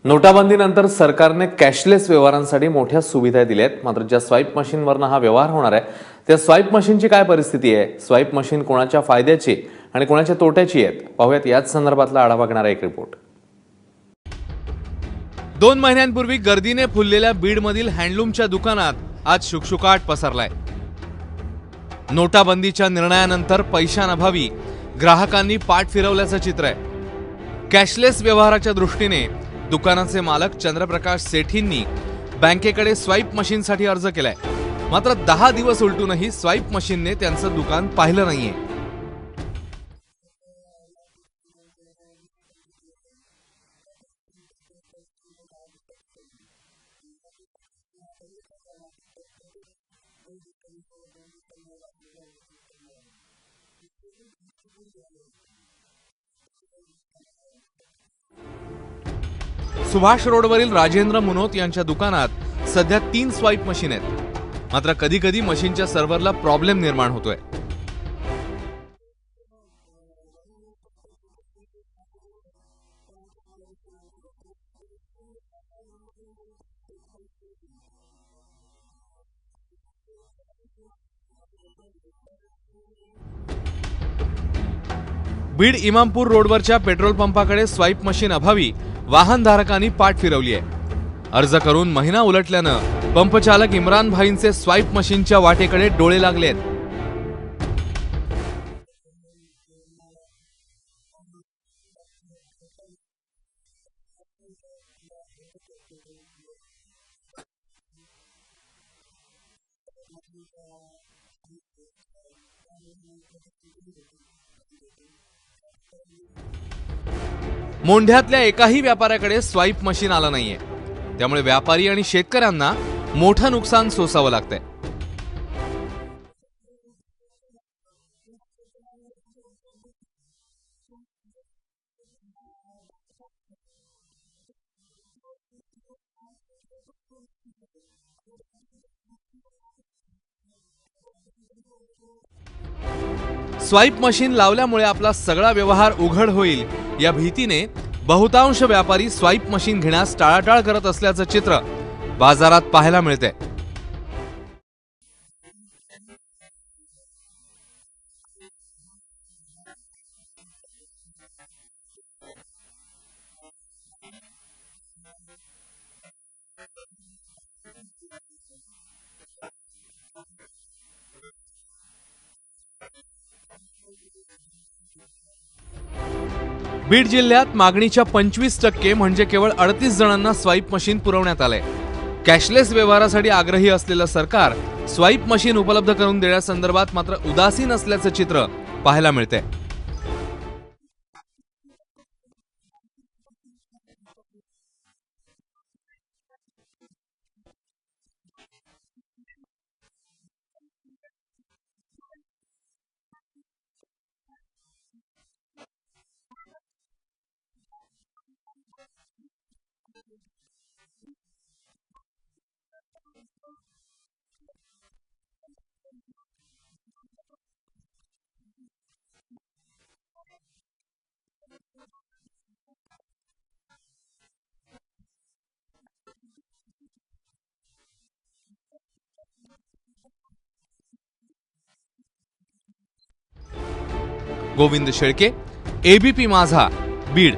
नोटाबंदीनंतर सरकारने कॅशलेस व्यवहारांसाठी मोठ्या सुविधा दिल्या आहेत. मात्र ज्या स्वाईप मशीनवरनं हा व्यवहार होणार आहे त्या स्वाईप मशीनची काय परिस्थिती आहे, स्वाईप मशीन कोणाच्या फायद्याची आणि कोणाच्या तोट्याची आहेत, पाहूयात याच संदर्भातला आढावा घेणारा एक रिपोर्ट. 2 महिन्यांपूर्वी गर्दीने फुललेल्या बीडमधील हँडलूमच्या दुकानात आज शुकशुकाट पसरलाय. नोटाबंदीच्या निर्णयानंतर पैशांअभावी ग्राहकांनी पाठ फिरवल्याचं चित्र आहे. कॅशलेस व्यवहाराच्या दृष्टीने दुकानाचे मालक चंद्रप्रकाश सेठींनी बँकेकडे स्वाईप मशीनसाठी अर्ज केलाय. मात्र 10 दिवस उलटूनही स्वाईप मशीनने त्यांचं दुकान पाहिलं नाहीये. सुभाष रोडवरील राजेंद्र मुनोत यांच्या दुकानात सध्या 3 स्वाईप मशीन आहेत. मात्र कधी कधी मशीनच्या सर्व्हरला प्रॉब्लेम निर्माण होतोय. Beed Imampur रोडवरच्या petrol पंपाकडे swipe machine अभावी वाहनधारकांनी पाठ फिरवली आहे. अर्ज करून महिना उलटल्यानं पंपचालक इम्रान भाईंचे स्वाईप मशीनच्या वाटेकडे डोळे लागलेत. मोंढ्यातल्या एकाही व्यापाऱ्याकडे स्वाईप मशीन आलं नाहीये. त्यामुळे व्यापारी आणि शेतकऱ्यांना मोठं नुकसान सोसावं लागतंय. स्वाईप मशीन लावल्यामुळे आपला सगळा व्यवहार उघड होईल या भीतीने बहुतांश व्यापारी स्वाईप मशीन घेण्यास टाळाटाळ करत असल्याचं चित्र बाजारात पाहायला मिळते. बीड जिल्ह्यात मागणीच्या 25% म्हणजे केवळ 38 जणांना स्वाईप मशीन पुरवण्यात आलंय. कॅशलेस व्यवहारासाठी आग्रही असलेलं सरकार स्वाईप मशीन उपलब्ध करून देण्यासंदर्भात मात्र उदासीन असल्याचं चित्र पाहायला मिळते. गोविंद शेळके, एबीपी माझा, बीड.